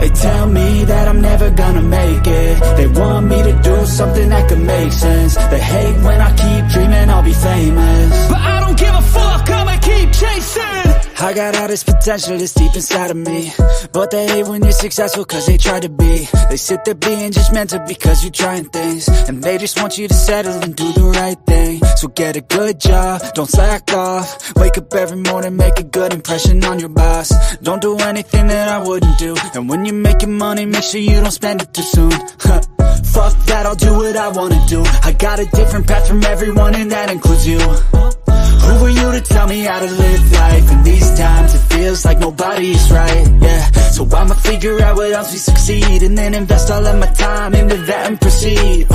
They tell me that I'm never gonna make it. They want me to do something that could make sense. They hate when I keep dreaming I'll be famous, but I don't give a fuck, I'ma keep chasing. I got all this potential that's deep inside of me, but they hate when you're successful cause they try to be. They sit there being judgmental because you're trying things, and they just want you to settle and do the right thing. So get a good job, don't slack off. Wake up every morning, make a good impression on your boss. Don't do anything that I wouldn't do, and when you're making money, make sure you don't spend it too soon. Fuck that, I'll do what I wanna do. I got a different path from everyone, and that includes you. Who are you to tell me how to live life? In these times it feels like nobody's right, yeah. So I'ma figure out what else we succeed, and then invest all of my time into that and proceed.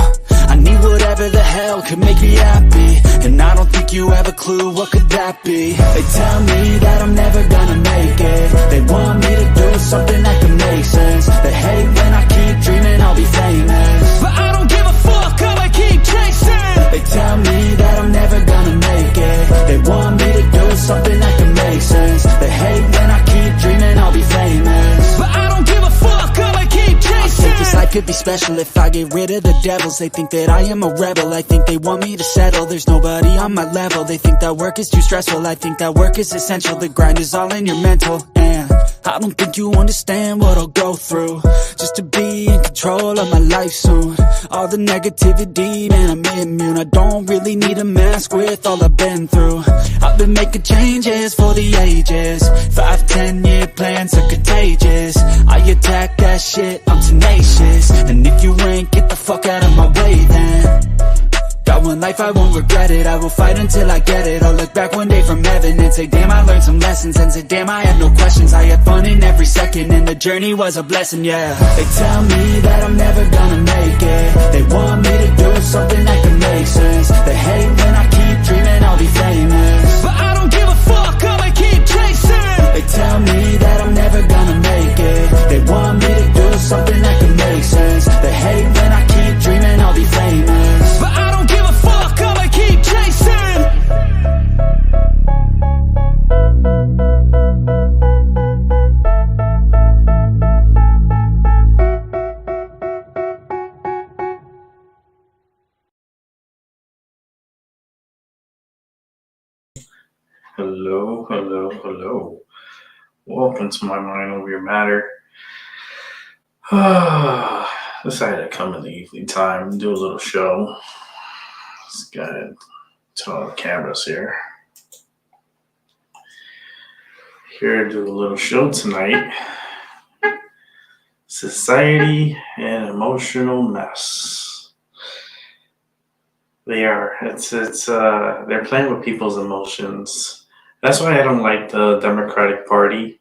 I need whatever the hell could make me happy, and I don't think you have a clue what could that be. They tell me that I'm never gonna make it. They want me to do something that can make sense. They hate when I keep dreaming I'll be famous, but I don't give a fuck, I'ma keep chasing. They tell me that I'm never gonna make it. They want me to do something that can make sense. They hate when I keep dreaming I'll be famous, but I don't give a fuck, I'ma keep chasing. I think this life could be special if I get rid of the devils. They think that I am a rebel, I think they want me to settle. There's nobody on my level. They think that work is too stressful, I think that work is essential. The grind is all in your mental, and I don't think you understand what I'll go through just to be in control of my life soon. All the negativity, man, I'm immune. I don't really need a mask with all I've been through. I've been making changes for the ages. 5-10 year plans are contagious. I attack that shit, I'm tenacious. And if you ain't, get the fuck out of my way then. Got one life, I won't regret it. I will fight until I get it. I'll look back one day from heaven and say, damn, I learned some lessons. And say, damn, I had no questions. I had fun in every second, and the journey was a blessing, yeah. They tell me that I'm never gonna make it. They want me to do something that can make sense. They hate when I keep dreaming I'll be famous, but I don't give a fuck, I'ma keep chasing. They tell me that I'm never gonna make it. They want me to do something that can make sense. They hate when I keep dreaming I'll be famous, but I don't give a fuck, I'ma keep chasing. Hello, hello, hello. Welcome to My Mind Over Your Matter. Decided to come in the evening time and do a little show. Just gotta turn on the cameras here. Here to do a little show tonight. Society and emotional mess. They're playing with people's emotions. That's why I don't like the Democratic Party,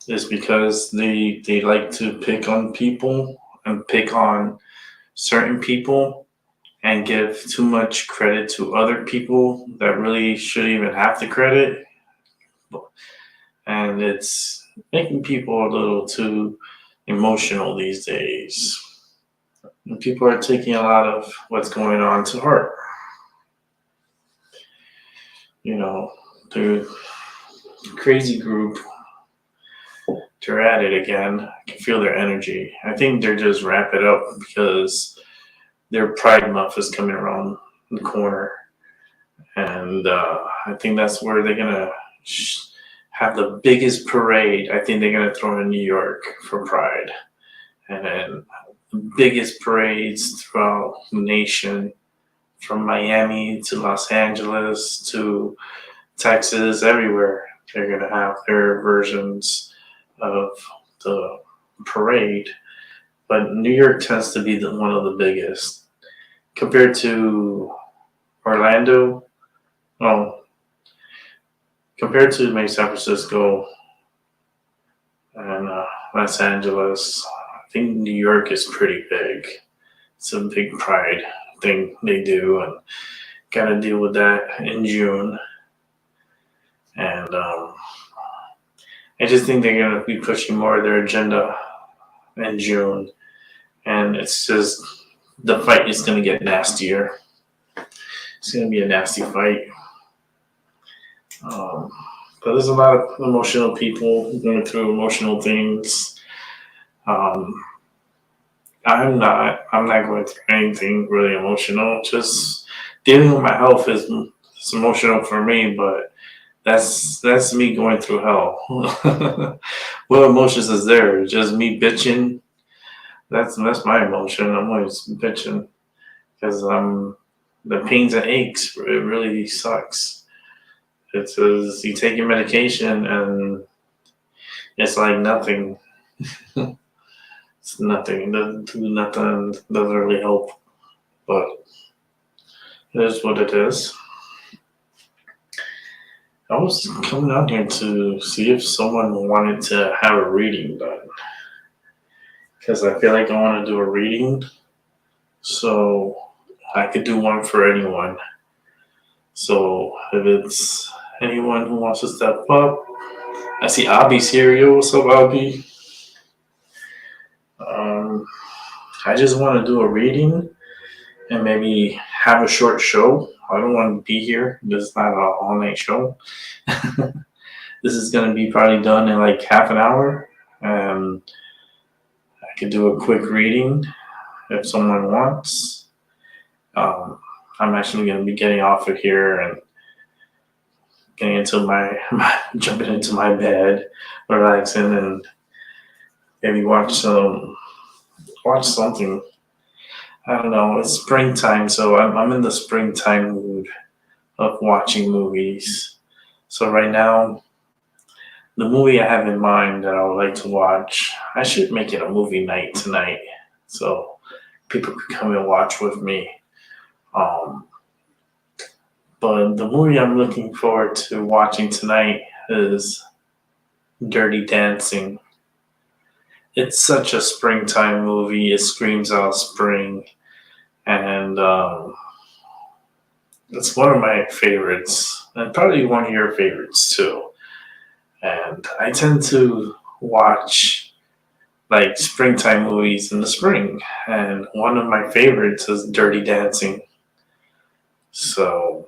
is because they like to pick on people and pick on certain people and give too much credit to other people that really shouldn't even have the credit. And it's making people a little too emotional these days. And people are taking a lot of what's going on to heart. You know, the crazy group, they're at it again. I can feel their energy. I think they're just wrap it up because their Pride Month is coming around the corner. And I think that's where they're going to have the biggest parade. I think they're going to throw in New York for Pride. And then the biggest parades throughout the nation, from Miami to Los Angeles to Texas, everywhere. They're going to have their versions of the parade. But New York tends to be one of the biggest. Compared to Orlando, compared to maybe San Francisco and Los Angeles, I think New York is pretty big. It's a big pride thing they do, and got to deal with that in June. And I just think they're going to be pushing more of their agenda in June. And it's just, the fight is going to get nastier. It's going to be a nasty fight. But there's a lot of emotional people going through emotional things. I'm not going through anything really emotional. Just dealing with my health is it's emotional for me, but that's me going through hell. What emotions is there? Just me bitching. That's my emotion. I'm always bitching because the pains and aches. It really sucks. It says you take your medication and it's like nothing. It's nothing. It doesn't do nothing. Doesn't really help. But it is what it is. I was coming out here to see if someone wanted to have a reading done. Because I feel like I want to do a reading. So I could do one for anyone. So if it's anyone who wants to step up, I see Abby's here. Yo, what's up, Abby? I just want to do a reading and maybe have a short show. I don't want to be here. This is not an all-night show. This is going to be probably done in like half an hour. And I could do a quick reading if someone wants. I'm actually going to be getting off of here and getting into jumping into my bed, relaxing, and maybe watch something. I don't know. It's springtime, so I'm in the springtime mood of watching movies. So right now, the movie I have in mind that I would like to watch, I should make it a movie night tonight, so people could come and watch with me. But the movie I'm looking forward to watching tonight is Dirty Dancing. It's such a springtime movie. It screams out spring, and it's one of my favorites, and probably one of your favorites too. And I tend to watch like springtime movies in the spring, and one of my favorites is Dirty Dancing. So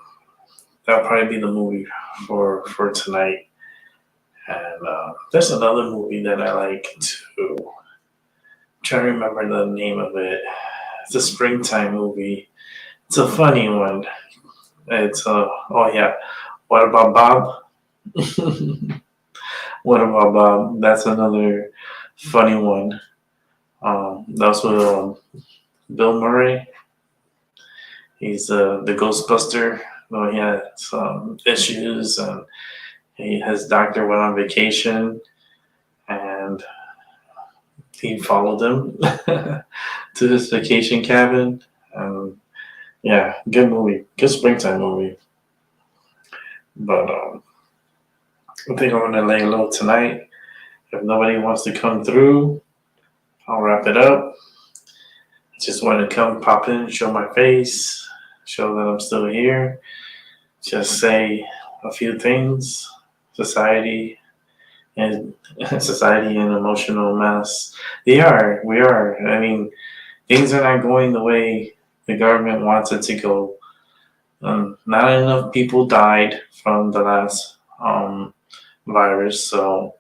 that'll probably be the movie for tonight. And there's another movie that I like too. I'm trying to remember the name of it. It's a springtime movie. It's a funny one. It's oh yeah, What About Bob? What About Bob? That's another funny one. That's with Bill Murray. He's the Ghostbuster. Well, he had some issues, and his doctor went on vacation, and he followed him to his vacation cabin. Yeah, good movie, good springtime movie. But I think I'm gonna lay low tonight. If nobody wants to come through, I'll wrap it up. I just want to come pop in, show my face, show that I'm still here. Just say a few things. Society and emotional mess. We are. I mean, things are not going the way the government wants it to go. Not enough people died from the last virus, so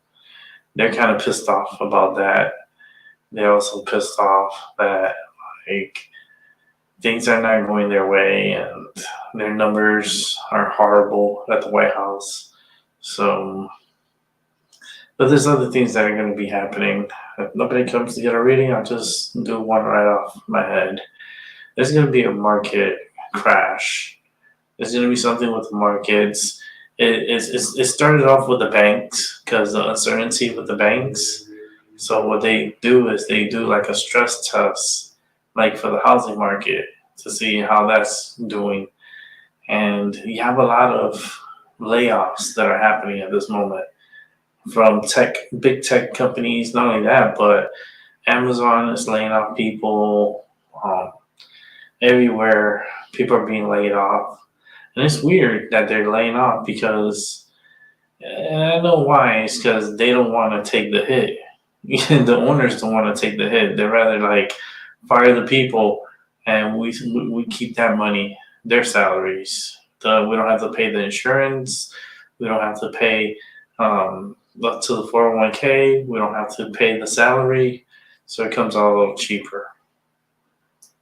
they're kind of pissed off about that. They're also pissed off that like things are not going their way and their numbers are horrible at the White House. So, but there's other things that are going to be happening. If nobody comes to get a reading, I'll just do one right off my head. There's going to be a market crash. There's going to be something with the markets. It started off with the banks because the uncertainty with the banks. So what they do is they do like a stress test, like for the housing market, to see how that's doing. And you have a lot of layoffs that are happening at this moment from big tech companies. Not only that, but Amazon is laying off people. Everywhere, people are being laid off. And it's weird that they're laying off because, and I know why, it's because they don't want to take the hit. The owners don't want to take the hit. They'd rather like fire the people and we keep that money, their salaries. We don't have to pay the insurance. We don't have to pay up to the 401k. We don't have to pay the salary. so it comes out a little cheaper.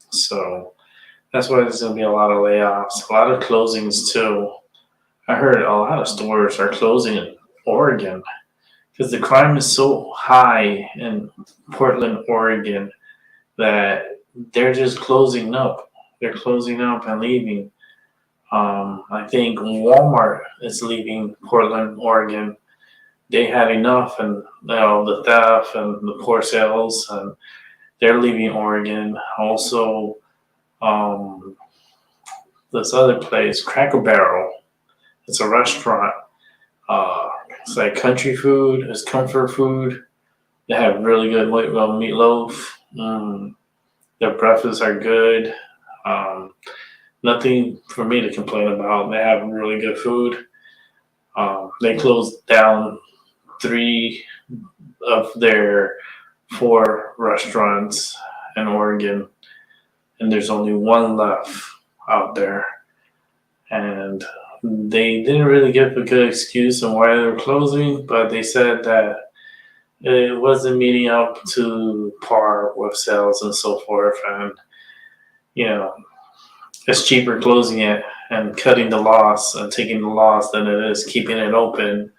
So that's why there's going to be a lot of layoffs, a lot of closings too. I heard a lot of stores are closing in Oregon because the crime is so high in Portland, Oregon, that they're just closing up. They're closing up and leaving. I think Walmart is leaving Portland, Oregon. They had enough, and the theft and the poor sales, and they're leaving Oregon. Also, this other place, Cracker Barrel. It's a restaurant. It's like country food. It's comfort food. They have really good meatloaf. Their breakfasts are good. Nothing for me to complain about. They have really good food. They closed down 3 of their 4 restaurants in Oregon, and there's only 1 left out there. And they didn't really give a good excuse on why they were closing, but they said that it wasn't meeting up to par with sales and so forth. And, it's cheaper closing it and cutting the loss and taking the loss than it is keeping it open.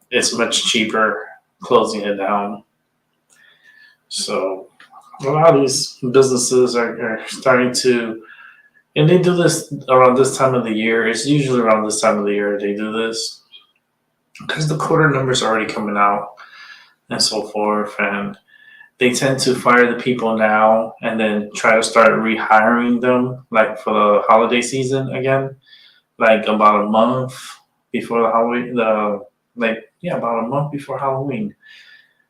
It's much cheaper closing it down. So a lot of these businesses are starting to, and they do this around this time of the year. It's usually around this time of the year they do this because the quarter numbers are already coming out and so forth. And they tend to fire the people now and then try to start rehiring them, like for the holiday season again, like about a month before the Halloween. About a month before Halloween.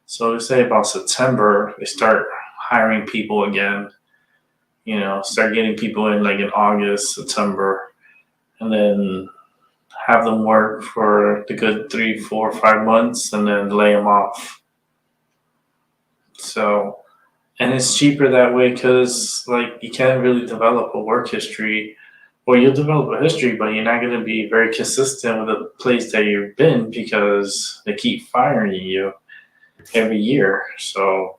So say about September, they start hiring people again. Start getting people in like in August, September, and then have them work for the good 3, 4, 5 months, and then lay them off. So, and it's cheaper that way because you can't really develop a work history, or you'll develop a history, but you're not going to be very consistent with the place that you've been because they keep firing you every year. So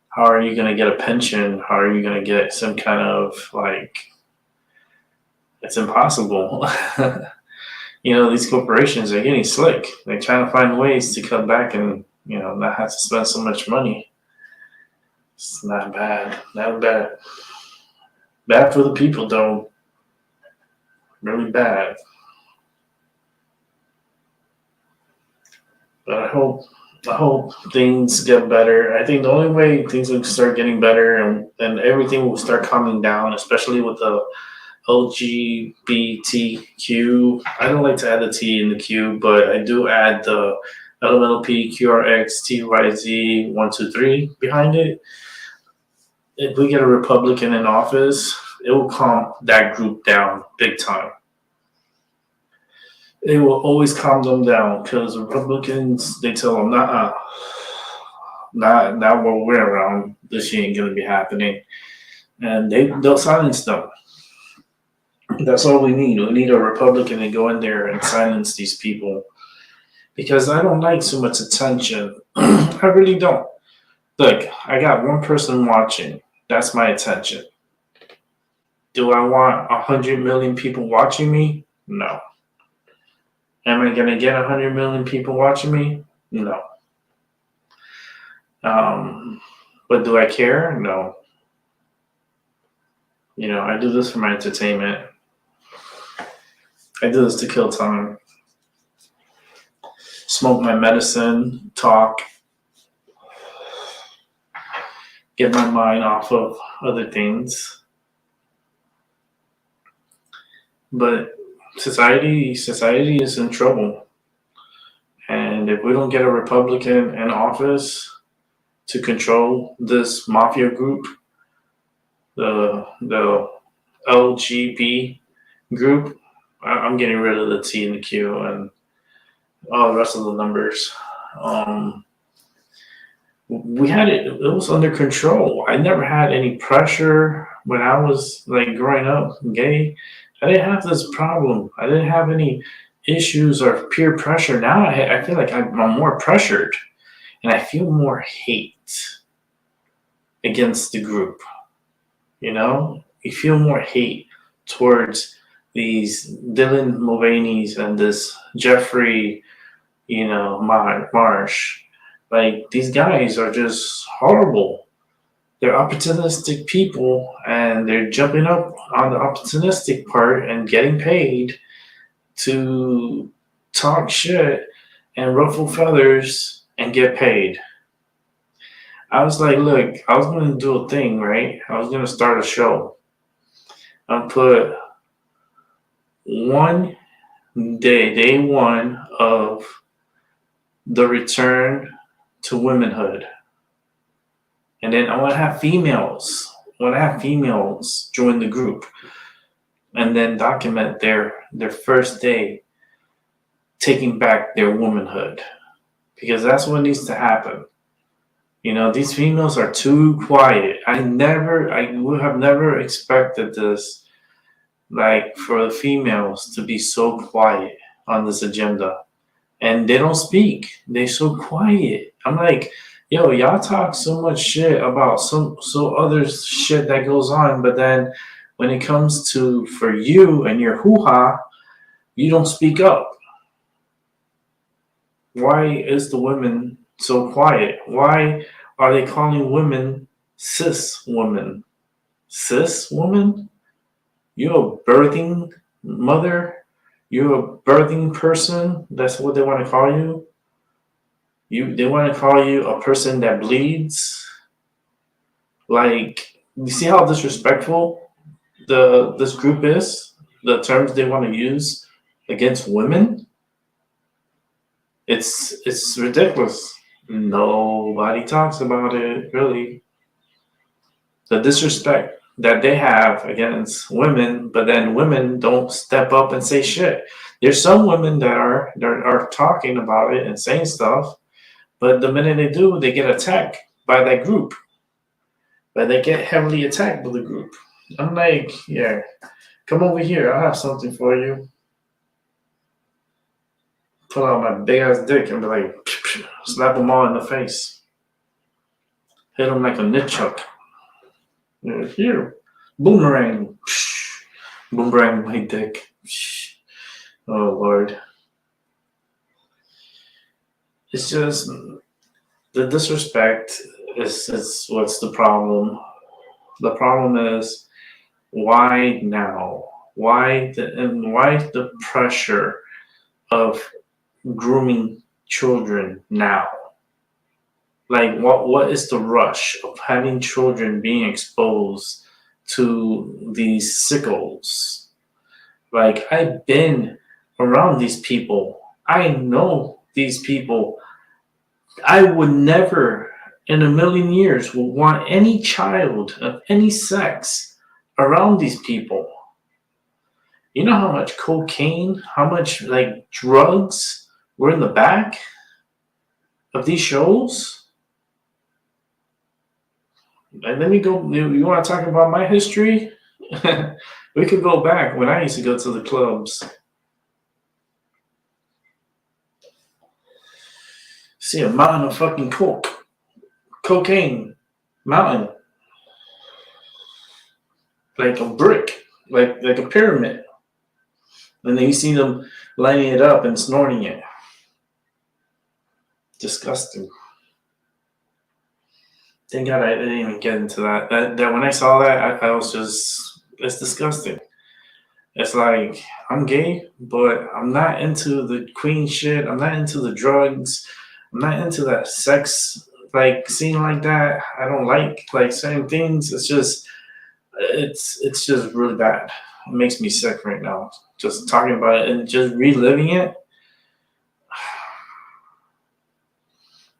how are you going to get a pension? How are you going to get some kind of it's impossible. These corporations are getting slick. They're trying to find ways to cut back and, not have to spend so much money. It's not bad. Not bad. Bad for the people, though. Really bad. But I hope things get better. I think the only way things will start getting better and everything will start calming down, especially with the LGBTQ. I don't like to add the T in the Q, but I do add the elemental P, QRX, TYZ, 1, 2, 3 behind it. If we get a Republican in office, it will calm that group down big time. It will always calm them down because Republicans, they tell them, not while we're around, this shit ain't gonna be happening, and they'll silence them. That's all we need. We need a Republican to go in there and silence these people because I don't like so much attention. I really don't. Look, I got one person watching. That's my attention. Do I want 100 million people watching me? No. Am I going to get 100 million people watching me? No. But do I care? No. I do this for my entertainment. I do this to kill time. Smoke my medicine, talk, get my mind off of other things. But society is in trouble. And if we don't get a Republican in office to control this mafia group, the LGB group, I'm getting rid of the T and the Q and all the rest of the numbers. We had it was under control. I never had any pressure when I was growing up gay. I didn't have this problem. I didn't have any issues or peer pressure. Now I feel like I'm more pressured and I feel more hate. against the group. You know, you feel more hate towards these Dylan Mulvaney's and this Jeffrey, Marsh. Like, these guys are just horrible. They're opportunistic people, and they're jumping up on the opportunistic part and getting paid to talk shit and ruffle feathers and get paid. I was like, look, I was going to do a thing, right? I was going to start a show. I'll put one day one of the return to womanhood. And then I want to have females. Join the group and then document their first day taking back their womanhood. Because that's what needs to happen. These females are too quiet. I would have never expected this, like, for the females to be so quiet on this agenda. And they don't speak. They're so quiet. I'm like, yo, y'all talk so much shit about so other shit that goes on, but then when it comes to for you and your hoo-ha, you don't speak up. Why is the women so quiet? Why are they calling women cis women? Cis woman? You're a birthing mother? You're a birthing person? That's what they want to call you? They want to call you a person that bleeds? Like, you see how disrespectful this group is? The terms they want to use against women? It's ridiculous. Nobody talks about it, really. The disrespect that they have against women, but then women don't step up and say shit. There's some women that are talking about it and saying stuff, but the minute they do, they get attacked by that group. But they get heavily attacked by the group. I'm like, yeah, come over here. I have something for you. Pull out my big ass dick and be like, slap them all in the face. Hit them like a nitchuck. Here, boomerang. Boomerang my dick. Oh, Lord. It's just the disrespect is what's the problem. The problem is, why now? Why the pressure of grooming children now? Like, what is the rush of having children being exposed to these sickos? Like, I've been around these people. I know these people. I would never in a million years would want any child of any sex around these people. You know how much cocaine, how much like drugs were in the back of these shows? And then you want to talk about my history? We could go back when I used to go to the clubs. See a mountain of fucking cocaine, mountain. Like a brick, like a pyramid. And then you see them lining it up and snorting it. Disgusting. Thank God I didn't even get into that. That when I saw that, I was just, it's disgusting. It's like, I'm gay, but I'm not into the queen shit. I'm not into the drugs. I'm not into that sex, like, scene like that. I don't like certain things. It's just really bad. It makes me sick right now. Just talking about it and just reliving it.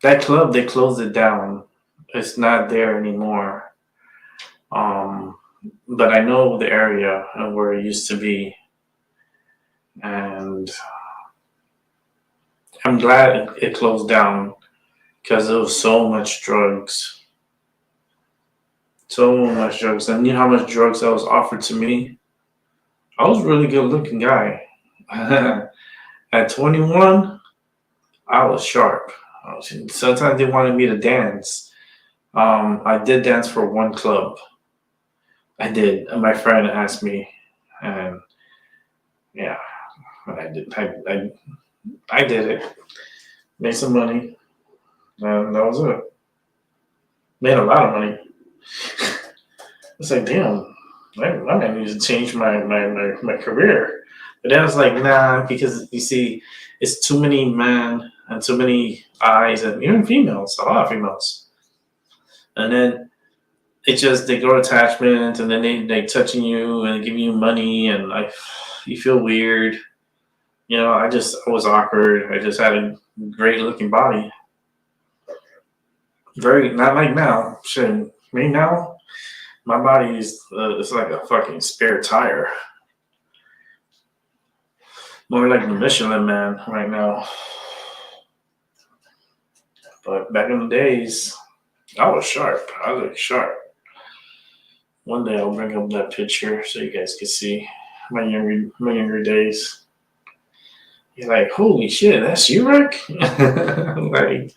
That club, they closed it down. It's not there anymore. But I know the area and where it used to be. And I'm glad it closed down because there was so much drugs. So much drugs. And you know how much drugs that was offered to me? I was a really good looking guy. At 21, I was sharp. Sometimes they wanted me to dance. I did dance for one club. I did. And my friend asked me, and yeah, I did. I did it. Made some money, and that was it. Made a lot of money. It's like, damn, I might need to change my career. But then I was like, nah, because you see, it's too many men and too many eyes, and even females, a lot of females. And then it just, they grow attachment, and then they touching you and giving you money, and you feel weird. I was awkward. I just had a great looking body. Very, not like now. Shit, me now, my body is it's like a fucking spare tire. More like the Michelin Man right now. But back in the days, I was sharp. I looked sharp. One day I'll bring up that picture so you guys can see my younger days. You're like, holy shit, that's you, Rick? Like,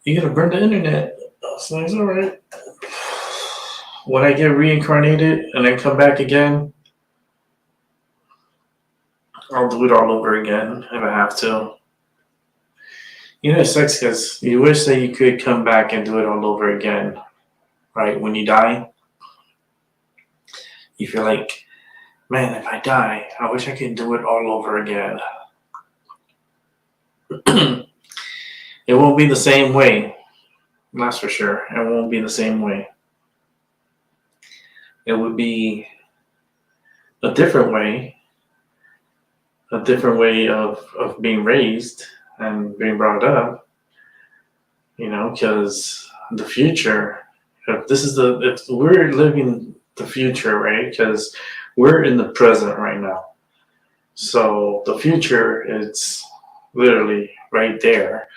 you gotta burn the internet. So it's all right. When I get reincarnated and then come back again, I'll do it all over again if I have to. It sucks because you wish that you could come back and do it all over again, right? When you die, you feel like, man, if I die, I wish I could do it all over again. It won't be the same way. That's for sure. It won't be the same way. It would be a different way of being raised and being brought up, because the future, if we're living the future, right? Because we're in the present right now. So the future, it's literally right there.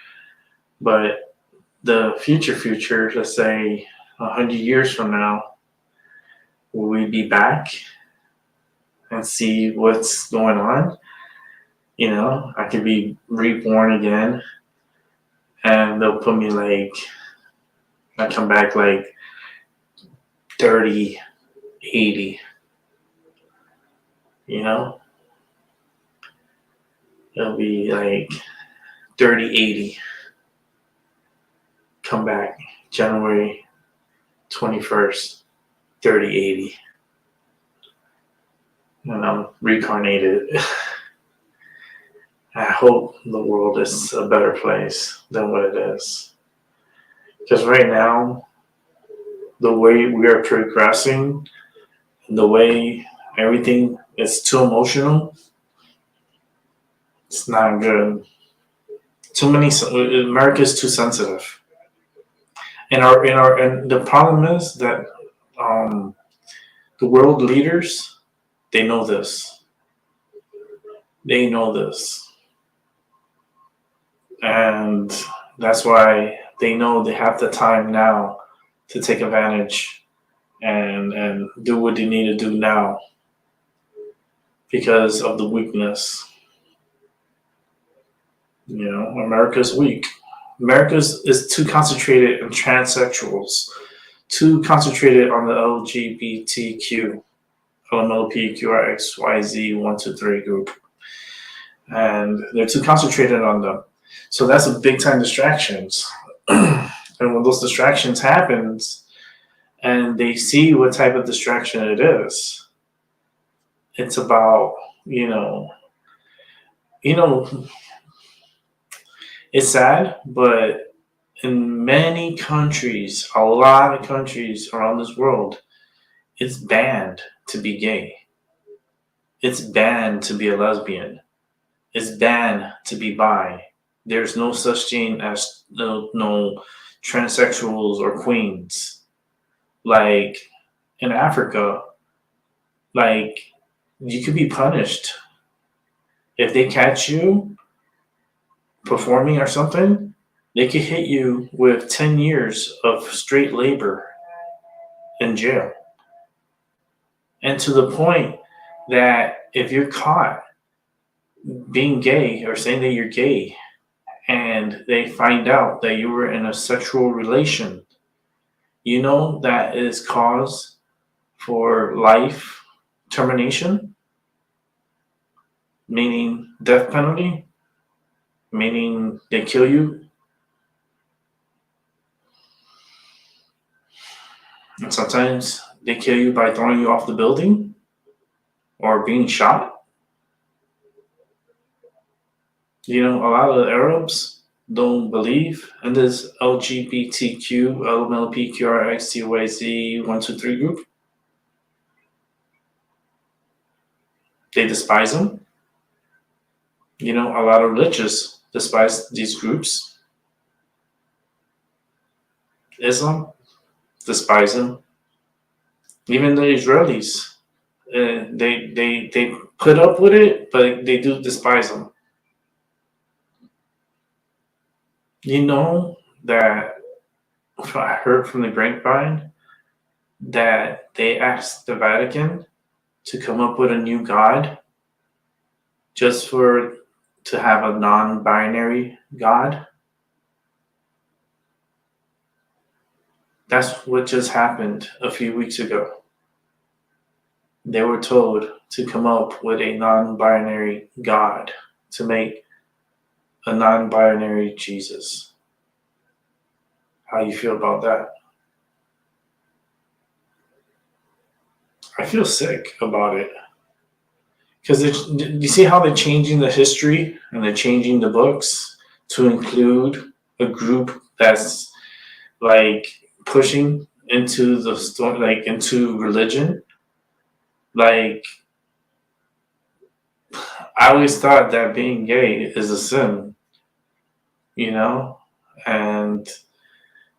But the future, let's say 100 years from now, will we be back and see what's going on? I could be reborn again, and they'll put me I come back 30, 80, it'll be 30, 80, come back January 21st, 30, 80, and I'm reincarnated. I hope the world is a better place than what it is. Because right now, the way we are progressing, the way everything is too emotional, it's not good. America's too sensitive. And the problem is that the world leaders, they know this. They know this. And that's why they know they have the time now to take advantage and do what they need to do now because of the weakness. America's weak. America is too concentrated on transsexuals, too concentrated on the LGBTQ, LMLPQRXYZ 1, 2, 3 group. And they're too concentrated on them. So that's a big time distractions. And when those distractions happens and they see what type of distraction it is, it's about, it's sad, but in many countries, a lot of countries around this world, it's banned to be gay. It's banned to be a lesbian. It's banned to be bi. There's no such thing as no transsexuals or queens. Like in Africa, you could be punished if they catch you performing or something. They could hit you with 10 years of straight labor in jail. And to the point that if you're caught being gay or saying that you're gay and they find out that you were in a sexual relation, you know that is cause for life termination, meaning death penalty, meaning they kill you. And sometimes they kill you by throwing you off the building or being shot. You know, a lot of the Arabs don't believe in this LGBTQ, LMLPQRXTYZ 123 group. They despise them. You know, a lot of religious despise these groups. Islam despise them. Even the Israelis, they put up with it, but they do despise them. You know that I heard from the grapevine that they asked the Vatican to come up with a new God just to have a non-binary God. That's what just happened a few weeks ago. They were told to come up with a non-binary God, to make a non-binary Jesus. How you feel about that? I feel sick about it. Because you see how they're changing the history and they're changing the books to include a group that's like pushing into the story, like into religion. Like, I always thought that being gay is a sin, you know, and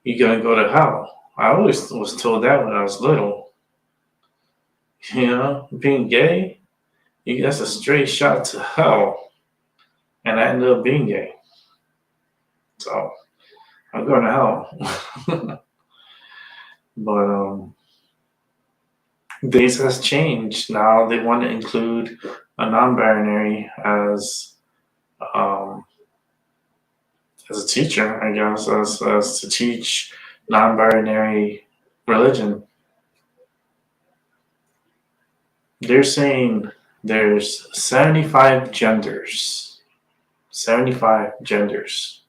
you're gonna go to hell. I always was told that when I was little. You know, being gay, that's a straight shot to hell. And I ended up being gay. So I'm going to hell. But days has changed. Now they want to include a non-binary as a teacher, I guess, as to teach non-binary religion. They're saying there's 75 genders. 75 genders.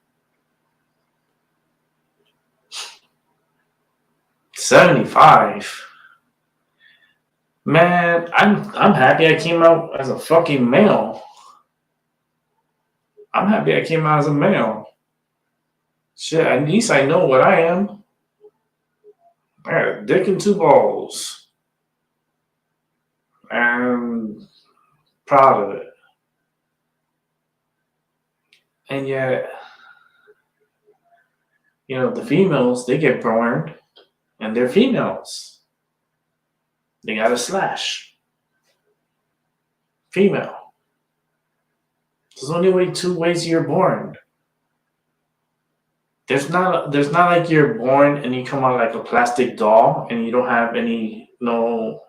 75? Man, I'm happy I came out as a fucking male. I'm happy I came out as a male. Shit, at least I know what I am. I got a dick and two balls. I'm proud of it. And yet, you know, the females, they get born and they're females. They got a slash. Female. There's only two ways you're born. There's not like you're born and you come out like a plastic doll and you don't have any no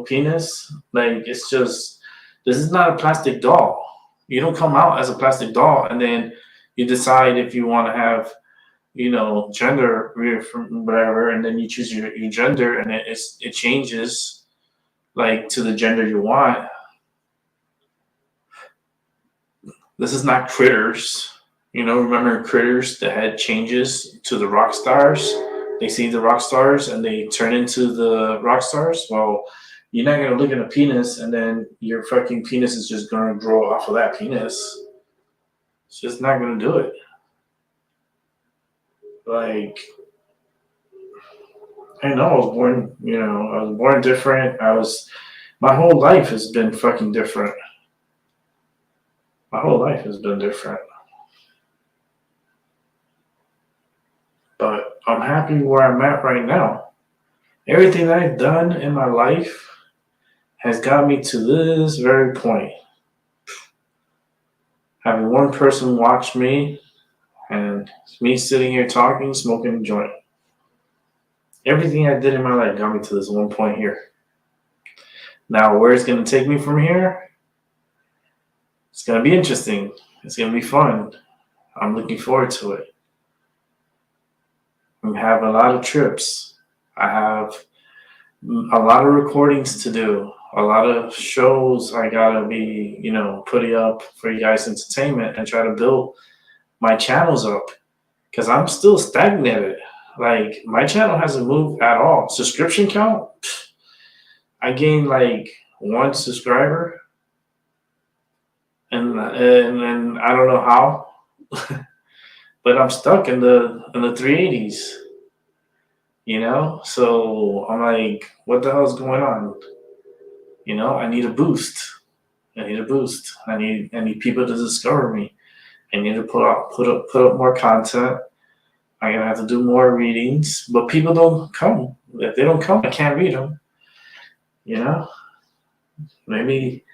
penis. Like, it's just, this is not a plastic doll. You don't come out as a plastic doll and then you decide if you want to have, you know, gender from whatever, and then you choose your gender and it changes like to the gender you want. This is not Critters. You know, remember Critters? The head changes to the rock stars. They see the rock stars and they turn into the rock stars. Well, you're not going to look at a penis and then your fucking penis is just going to grow off of that penis. It's just not going to do it. Like, I know I was born different. My whole life has been fucking different. My whole life has been different. But I'm happy where I'm at right now. Everything that I've done in my life has got me to this very point. Having one person watch me and me sitting here talking, smoking a joint. Everything I did in my life got me to this one point here. Now, where it's going to take me from here, It's gonna be interesting. It's gonna be fun. I'm looking forward to it. We have a lot of trips. I have a lot of recordings to do. A lot of shows I gotta be, putting up for you guys' entertainment and try to build my channels up. Because I'm still stagnated. Like, my channel hasn't moved at all. Subscription count, I gained like 1 subscriber, and I don't know how, but I'm stuck in the 380s. So I'm like, what the hell's going on? I need a boost. I need people to discover me. I need to put up more content. I'm gonna have to do more readings, but people don't come. If they don't come, I can't read them. Maybe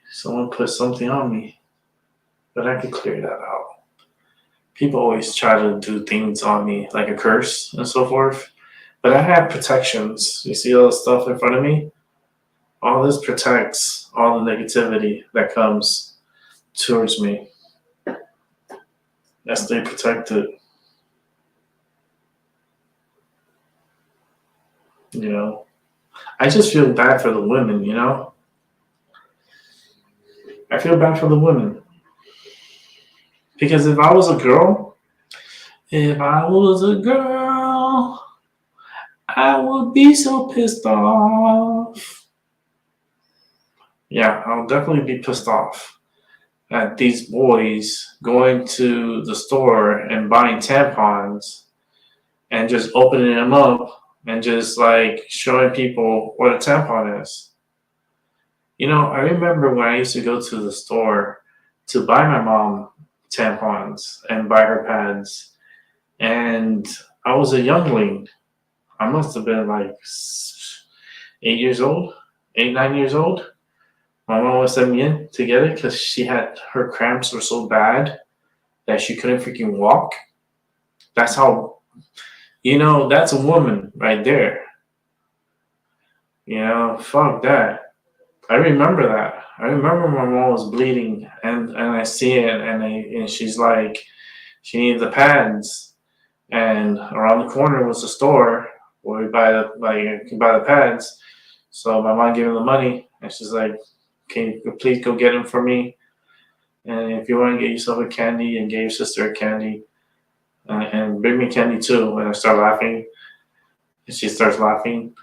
someone put something on me, but I could clear that out. People always try to do things on me, like a curse and so forth. But I have protections. You see all the stuff in front of me? All this protects all the negativity that comes towards me. I stay protected. I just feel bad for the women, I feel bad for the women. Because if I was a girl, I would be so pissed off. Yeah, I'll definitely be pissed off at these boys going to the store and buying tampons and just opening them up and just like showing people what a tampon is. I remember when I used to go to the store to buy my mom tampons and buy her pads, and I was a youngling. I must have been like 8 years old, 9 years old. My mom would send me in to get it because her cramps were so bad that she couldn't freaking walk. That's how, that's a woman right there. Fuck that. I remember that. I remember my mom was bleeding, and I see it, and she's like, she needed the pads, and around the corner was the store where you can buy the pads. So my mom gave her the money, and she's like, "Can you please go get them for me? And if you want to get yourself a candy, and get your sister a candy, and bring me candy too." And I start laughing, and she starts laughing.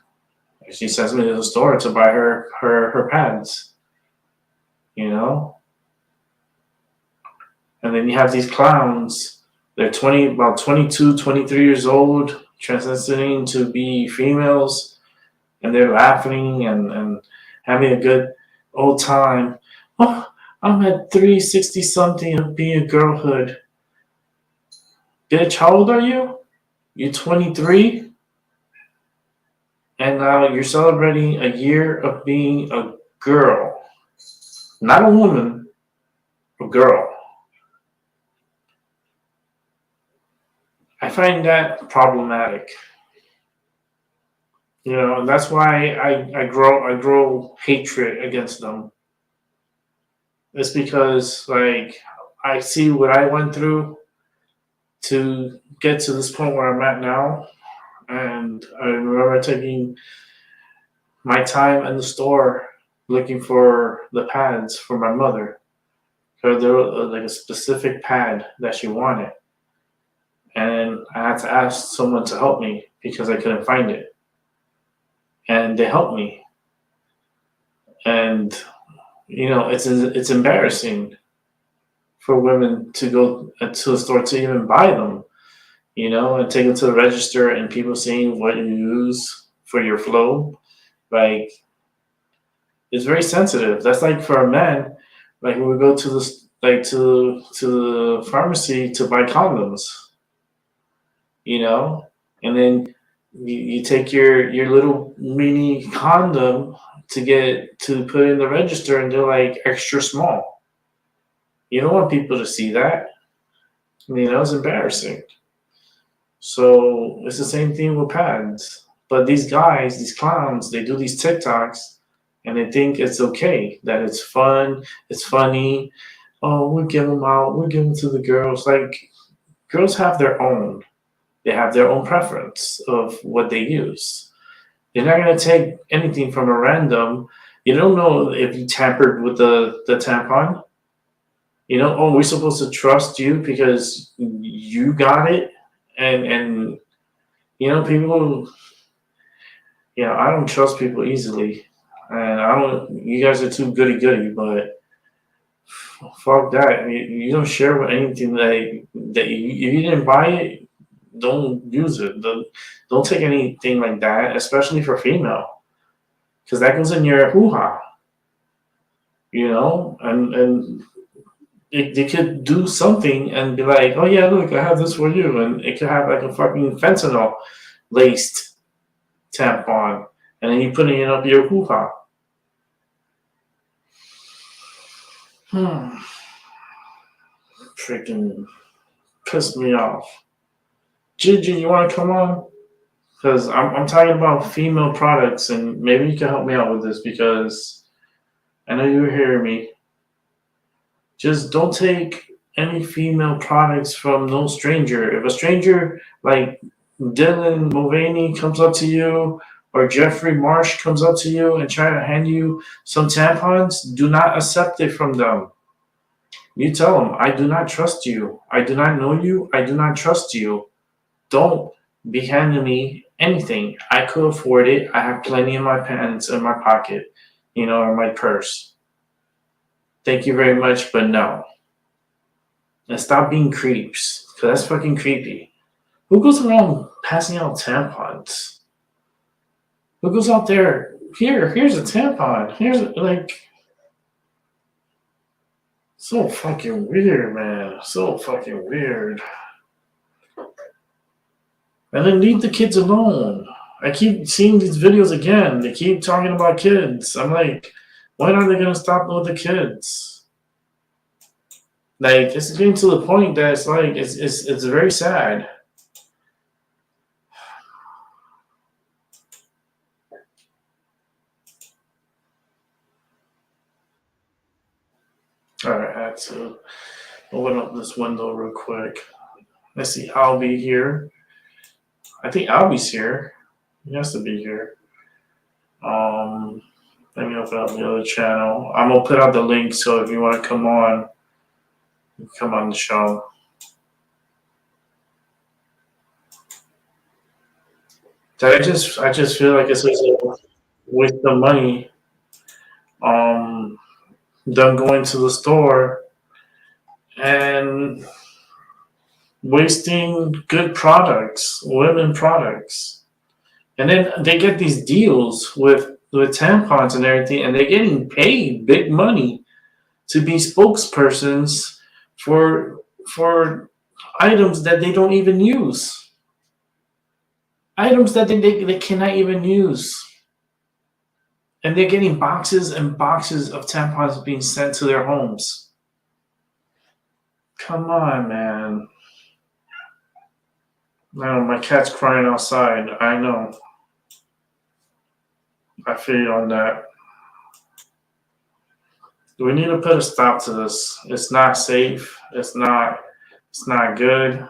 She sends me to the store to buy her pads, And then you have these clowns. They're about 22, 23 years old, transitioning to be females, and they're laughing and having a good old time. Oh, I'm at 360 something of being a girlhood. Bitch, how old are you? You're 23? And now you're celebrating a year of being a girl. Not a woman, a girl. I find that problematic. And that's why I grow hatred against them. It's because, like, I see what I went through to get to this point where I'm at now. And I remember taking my time in the store looking for the pads for my mother. So there was like a specific pad that she wanted. And I had to ask someone to help me because I couldn't find it. And they helped me. And, it's embarrassing for women to go to the store to even buy them. And take them to the register and people seeing what you use for your flow. Like, it's very sensitive. That's like for a man, like when we go to the pharmacy to buy condoms, and then you take your little mini condom to put in the register, and they're like extra small. You don't want people to see that. It's embarrassing. So it's the same thing with pads. But these guys, these clowns, they do these TikToks and they think it's okay, that it's fun, it's funny. Oh, we'll give them out, we'll give them to the girls. Like, girls have their own. They have their own preference of what they use. You're not gonna take anything from a random. You don't know if you tampered with the tampon. You know, oh, we're supposed to trust you because you got it, and you know, people. You know, I don't trust people easily, and I don't. You guys are too goody goody, but fuck that. You don't share with anything that you, if you didn't buy it, don't use it. Don't take anything like that, especially for female, because that goes in your hoo ha. You know, and they could do something and be like, oh yeah, look, I have this for you, and it could have like a fucking fentanyl laced tampon, and then you putting it up your hoo ha. Freaking pissed me off. Gigi, you want to come on? Because I'm talking about female products, and maybe you can help me out with this because I know you're hearing me. Just don't take any female products from no stranger. If a stranger like Dylan Mulvaney comes up to you or Jeffrey Marsh comes up to you and try to hand you some tampons, do not accept it from them. You tell them, I do not trust you. I do not know you. I do not trust you. Don't be handing me anything. I could afford it. I have plenty in my pants, in my pocket, you know, or my purse. Thank you very much, but no. And stop being creeps, because that's fucking creepy. Who goes around passing out tampons? Who goes out there? Here's a tampon. Here's like, so fucking weird, man. So fucking weird. And then leave the kids alone. I keep seeing these videos again. They keep talking about kids. I'm like, when are they gonna stop with the kids? Like, it's getting to the point that it's like it's very sad. All right, I had to open up this window real quick. Let's see, Albie here. I think Albie's here. He has to be here. Let me open up the other channel. I'm gonna put out the link so if you want to come on, you come on the show. I just feel like it's a waste of money. Them going to the store and wasting good products, women products. And then they get these deals with tampons and everything, and they're getting paid big money to be spokespersons for items that they don't even use. Items that they cannot even use. And they're getting boxes and boxes of tampons being sent to their homes. Come on, man. No, my cat's crying outside. I know. I feel you on that. We need to put a stop to this. It's not safe. It's not good.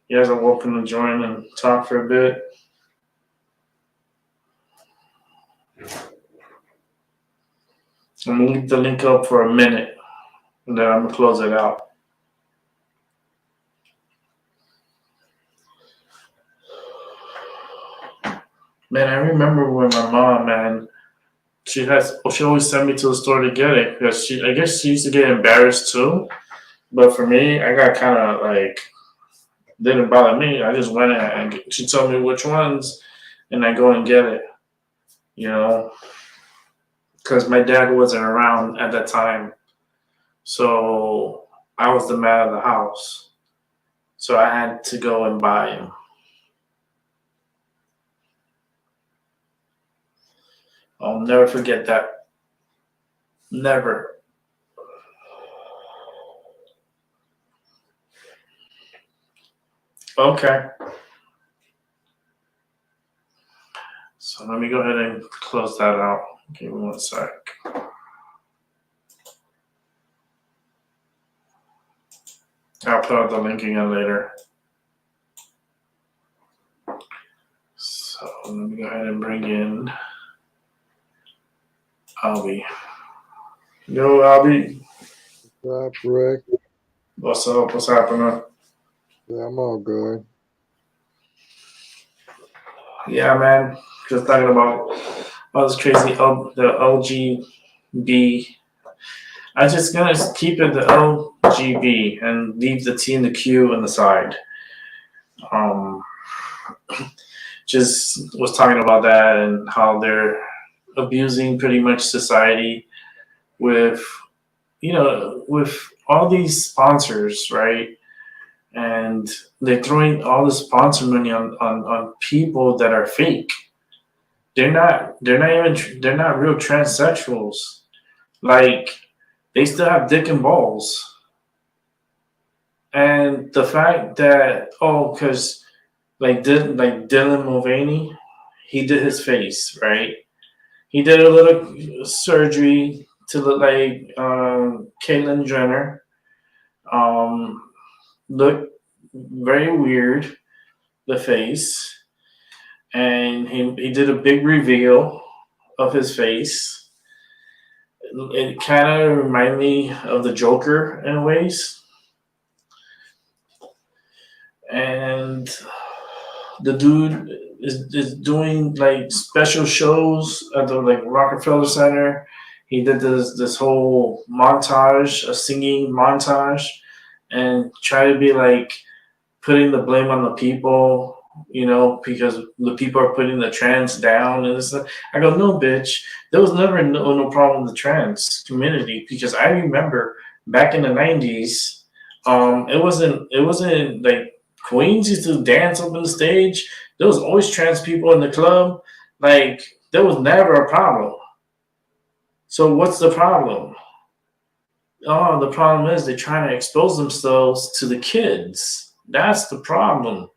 You guys are welcome to join and talk for a bit. I'm gonna leave the link up for a minute, and then I'm gonna close it out. Man, I remember when my mom, man, she always sent me to the store to get it because I guess she used to get embarrassed too. But for me, I got kind of like, didn't bother me. I just went and she told me which ones, and I go and get it. You know, because my dad wasn't around at that time, so I was the man of the house. So I had to go and buy him. I'll never forget that. Never. Okay. So let me go ahead and close that out. Give me 1 sec. I'll put out the link again later. So let me go ahead and bring in Albie. Yo, Albie. What's up, Rick? What's up? What's happening? Yeah, I'm all good. Yeah, man. Just talking about all this crazy the LGB. I'm just gonna keep it the LGB and leave the T and the Q on the side. Just was talking about that and how they're abusing pretty much society with, with all these sponsors, right? And they're throwing all the sponsor money on people that are fake. They're not real transsexuals. Like, they still have dick and balls. And the fact that, because Dylan Mulvaney, he did his face, right? He did a little surgery to look like Caitlyn Jenner. Looked very weird, the face. And he did a big reveal of his face. It kind of reminded me of the Joker in ways. And the dude is doing like special shows at the Rockefeller Center. He did this whole montage, a singing montage, and try to be like putting the blame on the people, because the people are putting the trans down and this. I go, no, bitch. There was never no problem with the trans community, because I remember back in the 90s, it wasn't like Queens used to dance up on the stage. There was always trans people in the club. Like, there was never a problem. So what's the problem? Oh, the problem is they're trying to expose themselves to the kids. That's the problem.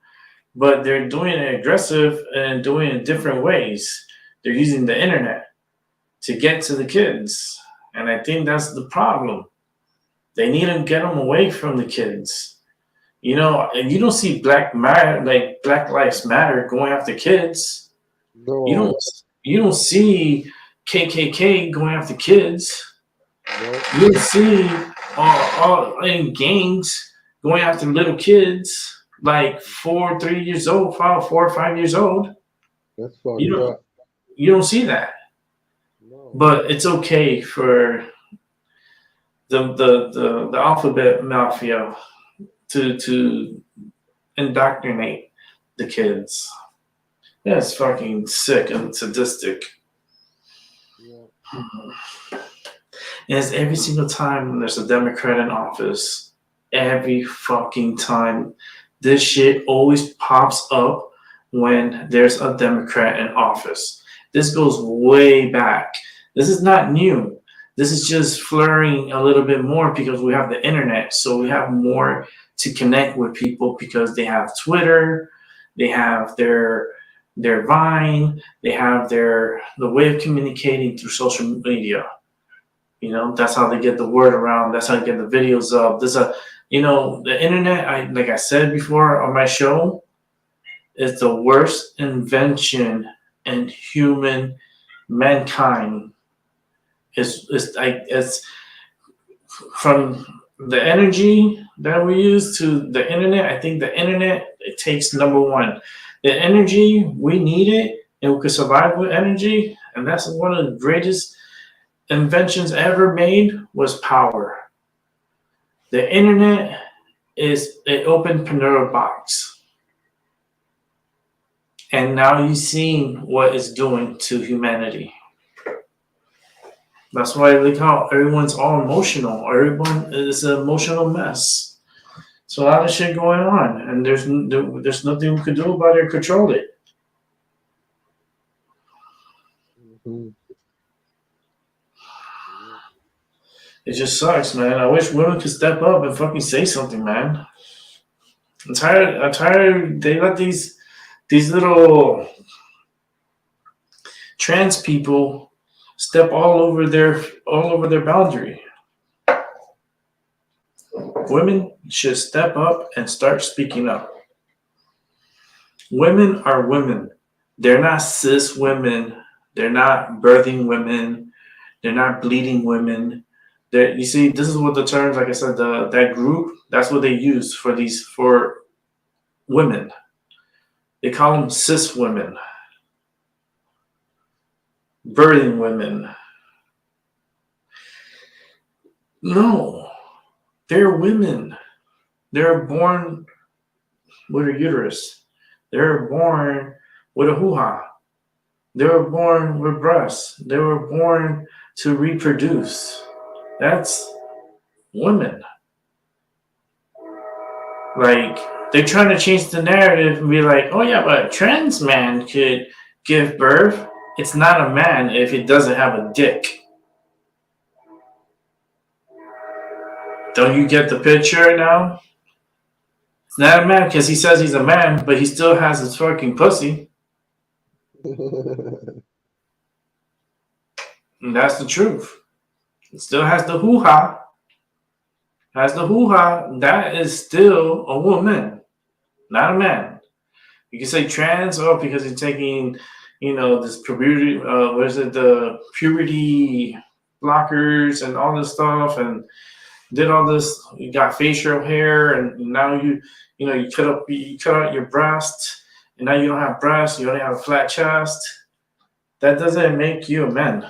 But they're doing it aggressive and doing it in different ways. They're using the internet to get to the kids. And I think that's the problem. They need to get them away from the kids. And you don't see Black Lives Matter going after kids. No, You don't see KKK going after kids. no. You don't see all in gangs going after little kids like 4 or 5 years old. That's fucked You up. don't see that. No. But it's okay for the alphabet mafia to indoctrinate the kids. That's fucking sick and sadistic. Yeah. And it's every single time when there's a Democrat in office, every fucking time, this shit always pops up when there's a Democrat in office. This goes way back. This is not new. This is just flurrying a little bit more because we have the internet. So we have more to connect with people because they have Twitter, they have their Vine, they have the way of communicating through social media. That's how they get the word around. That's how they get the videos up. The internet, like I said before on my show, is the worst invention in mankind. It's from the energy that we use to the internet. I think the internet, it takes number one. The energy, we need it, and we could survive with energy. And that's one of the greatest inventions ever made, was power. The internet is an open Pandora box. And now you've seen what it's doing to humanity. That's why look how everyone's all emotional. Everyone is an emotional mess. So a lot of shit going on, and there's nothing we could do about it or control it. Mm-hmm. It just sucks, man. I wish women could step up and fucking say something, man. I'm tired. They let these little trans people step all over their boundary. Women should step up and start speaking up. Women are women. They're not cis women. They're not birthing women. They're not bleeding women. You see, this is what the terms, like I said, that group, that's what they use for women. They call them cis women, birthing women. No, they're women. They're born with a uterus. They're born with a hoo-ha. They were born with breasts. They were born to reproduce. That's women. Like, they're trying to change the narrative and be like, oh yeah, but a trans man could give birth. It's not a man if it doesn't have a dick. Don't you get the picture now? It's not a man because he says he's a man, but he still has his fucking pussy. And that's the truth. It still has the hoo-ha. That is still a woman, not a man. You can say trans, because he's taking, this puberty, the puberty blockers and all this stuff, and did all this. You got facial hair, and now you cut out your breast, and now you don't have breasts. You only have a flat chest. That doesn't make you a man.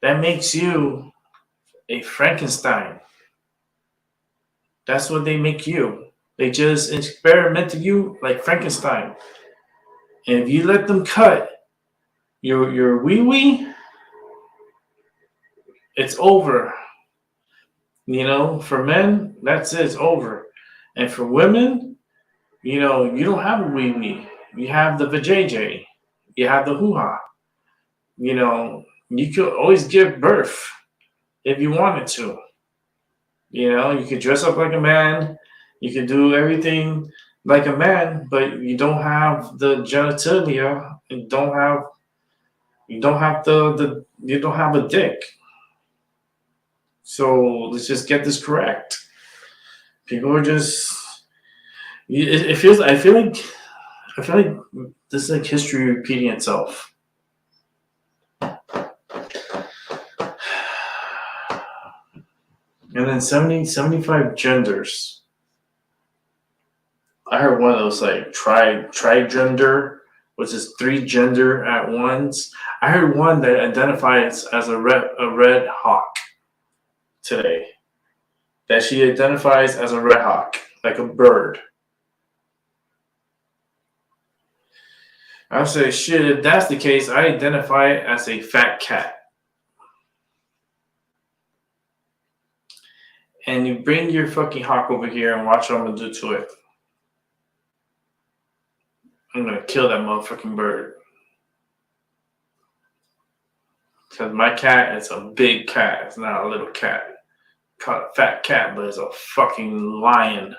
That makes you a Frankenstein. That's what they make you. They just experimented you like Frankenstein. And if you let them cut your wee-wee, it's over. For men, that's it, it's over. And for women, you don't have a wee-wee. You have the vajayjay. You have the hoo-ha. You could always give birth if you wanted to. You could dress up like a man. You could do everything like a man, but you don't have the genitalia. You don't have a dick. So let's just get this correct. People are just. I feel like this is like history repeating itself. And then 75 genders. I heard one of those like trigender, which is 3 gender at once. I heard one that identifies as a red hawk today. That she identifies as a red hawk, like a bird. I say, shit, if that's the case, I identify as a fat cat. And you bring your fucking hawk over here and watch what I'm gonna do to it. I'm gonna kill that motherfucking bird. Because my cat is a big cat. It's not a little cat. Call it a fat cat, but it's a fucking lion.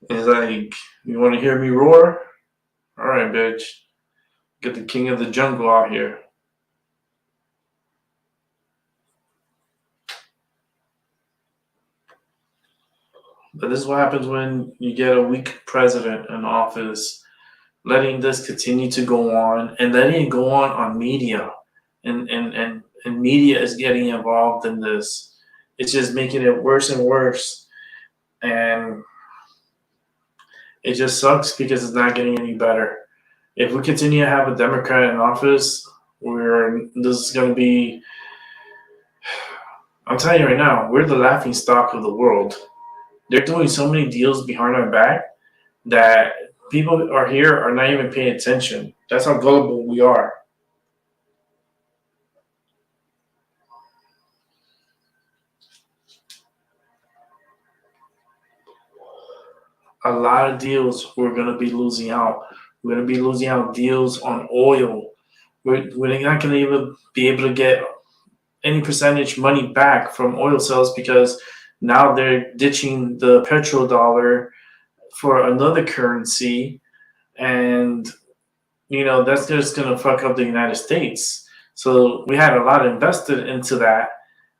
It's like, you want to hear me roar? All right, bitch. Get the king of the jungle out here. But this is what happens when you get a weak president in office, letting this continue to go on and letting it go on media. And media is getting involved in this. It's just making it worse and worse. And it just sucks because it's not getting any better. If we continue to have a Democrat in office, this is going to be, I'm telling you right now, we're the laughing stock of the world. They're doing so many deals behind our back that people are not even paying attention. That's how gullible we are. A lot of deals we're going to be losing out. We're going to be losing out deals on oil. We're not going to even be able to get any percentage money back from oil sales because now they're ditching the petrodollar for another currency. And that's just going to fuck up the United States. So we had a lot invested into that,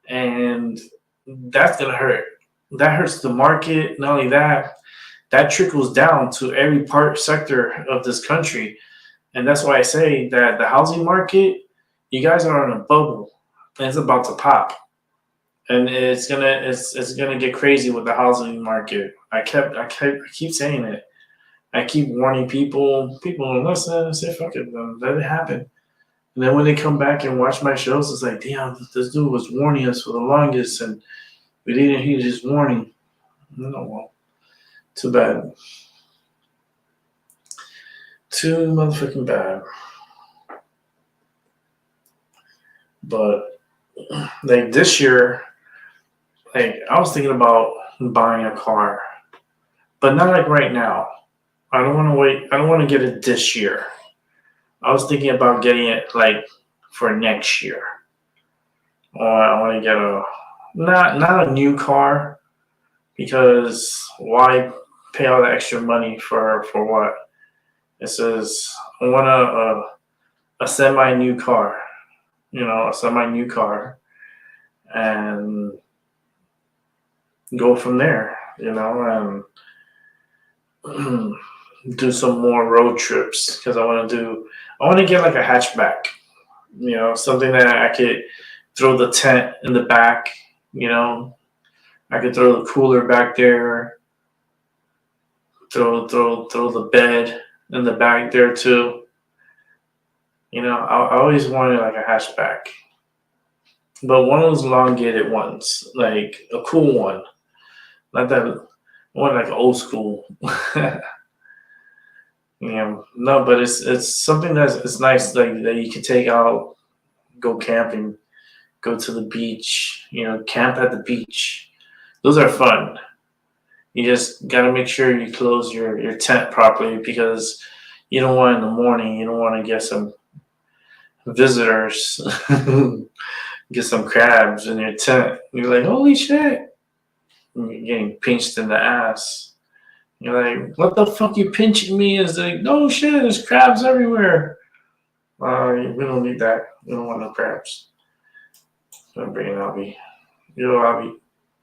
and that's going to hurt. That hurts the market. Not only that, that trickles down to every sector of this country. And that's why I say that the housing market, you guys are on a bubble, and it's about to pop. And it's gonna get crazy with the housing market. I keep saying it. I keep warning people. People don't listen. I say, fuck it, let it happen. And then when they come back and watch my shows, it's like, damn, this dude was warning us for the longest, and we didn't hear his warning. No, well, too bad. Too motherfucking bad. But like this year, like I was thinking about buying a car, but not like right now. I don't want to wait. I don't want to get it this year. I was thinking about getting it like for next year. Or I want to get a not a new car, because why pay all the extra money for what? It says I want a semi new car, a semi new car, and go from there, and do some more road trips, because I want to get like a hatchback, something that I could throw the tent in the back, I could throw the cooler back there, throw the bed in the back there too. I always wanted like a hatchback, but one of those elongated ones, like a cool one, not that one like old school. No, but it's something it's nice, like that you can take out, go camping, go to the beach, camp at the beach. Those are fun. You just gotta make sure you close your tent properly, because you don't want in the morning, you don't want to get some visitors, get some crabs in your tent. You're like, holy shit! And you're getting pinched in the ass. You're like, what the fuck you pinching me? Is like, no shit, there's crabs everywhere. We don't need that. We don't want no crabs. Don't bring it, Albie. Albie.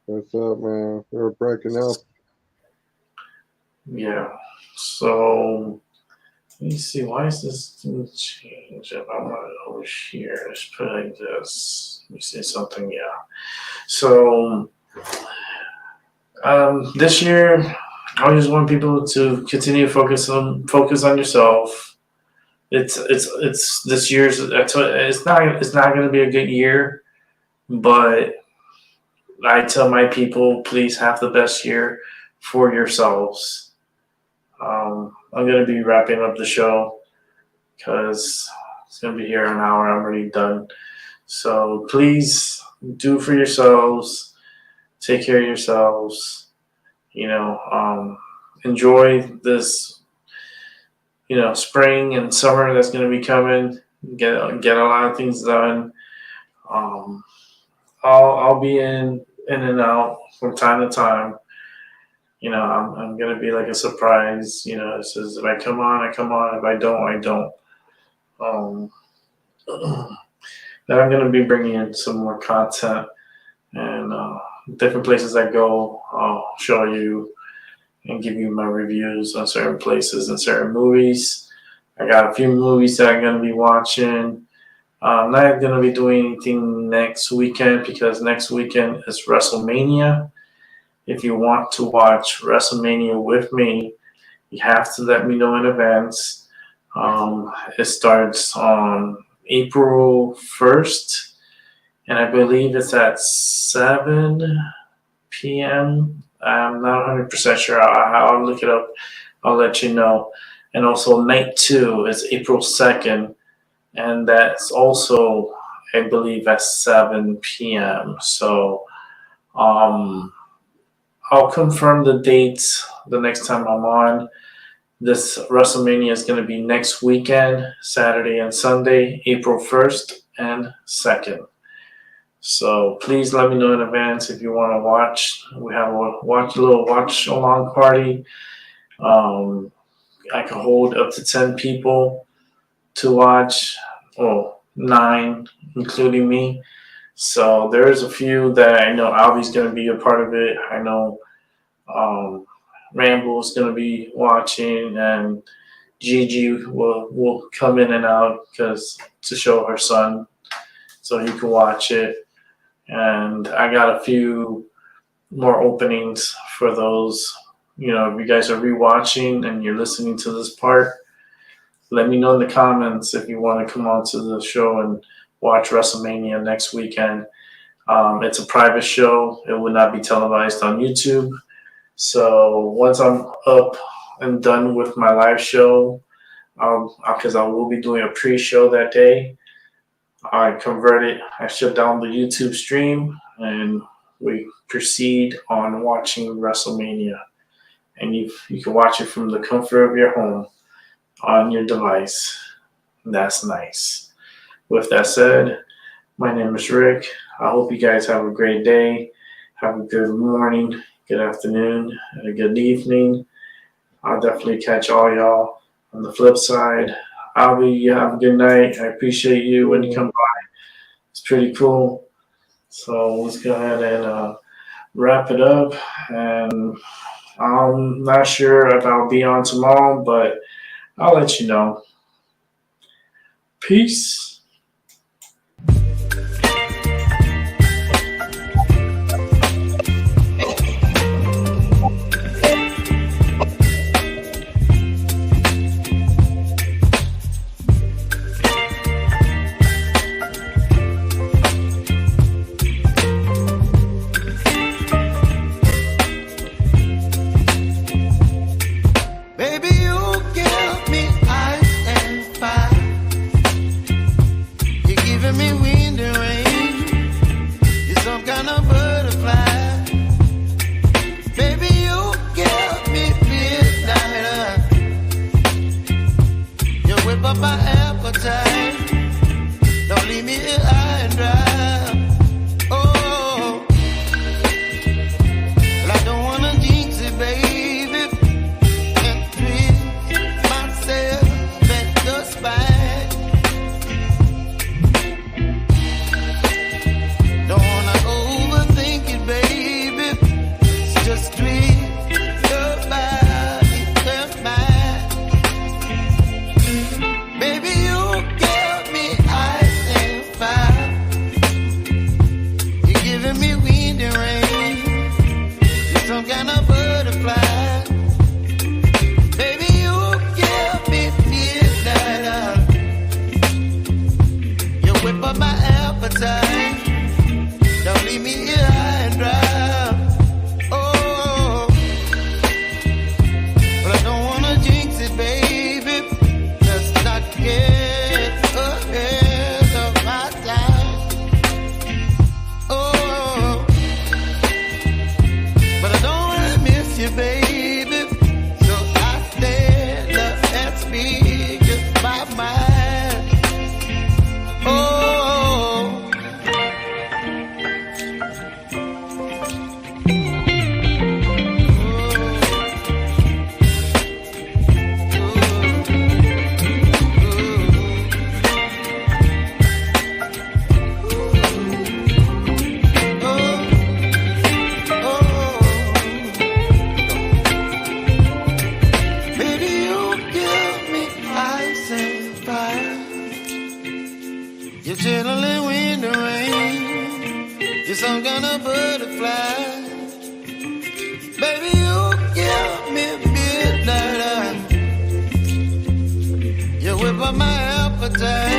What's up, man? We're breaking up. Yeah. So let me see. Why is this thing change? If I want it over here, let's put it like this. Let me see something. Yeah. So this year, I just want people to continue to focus on yourself. It's this year's. It's not going to be a good year, but I tell my people, please have the best year for yourselves. I'm going to be wrapping up the show, because it's going to be here an hour. I'm already done. So please do for yourselves. Take care of yourselves. Enjoy this, spring and summer that's going to be coming. Get a lot of things done. I'll be in and out from time to time. I'm gonna be like a surprise. It says if I come on, I come on. If I don't, I don't. Then I'm gonna be bringing in some more content, and different places I go, I'll show you and give you my reviews on certain places and certain movies. I got a few movies that I'm gonna be watching. I'm not gonna be doing anything next weekend, because next weekend is WrestleMania. If you want to watch WrestleMania with me, you have to let me know in advance. It starts on April 1st, and I believe it's at 7 p.m. I'm not 100% sure. I'll look it up. I'll let you know. And also night 2 is April 2nd, and that's also, I believe, at 7 p.m. So I'll confirm the dates the next time I'm on. This WrestleMania is going to be next weekend, Saturday and Sunday, April 1st and 2nd. So please let me know in advance if you want to watch. We have a little watch along party. I can hold up to 10 people. to watch. Oh, 9, including me. So there's a few that I know Albie's going to be a part of it. I know Ramble's going to be watching, and Gigi will come in and out to show her son so he can watch it. And I got a few more openings for those. You know, if you guys are rewatching and you're listening to this part, let me know in the comments if you want to come on to the show and watch WrestleMania next weekend. It's a private show. It will not be televised on YouTube. So once I'm up and done with my live show, because I will be doing a pre-show that day, I shut down the YouTube stream, and we proceed on watching WrestleMania. And you can watch it from the comfort of your home on your device. That's nice. With that said, my name is Rick. I hope you guys have a great day. Have a good morning, good afternoon, and a good evening. I'll definitely catch all y'all on the flip side. Albie, you have a good night. I appreciate you when you come by. It's pretty cool. So let's go ahead and wrap it up. And I'm not sure if I'll be on tomorrow, but I'll let you know. Peace. My appetite.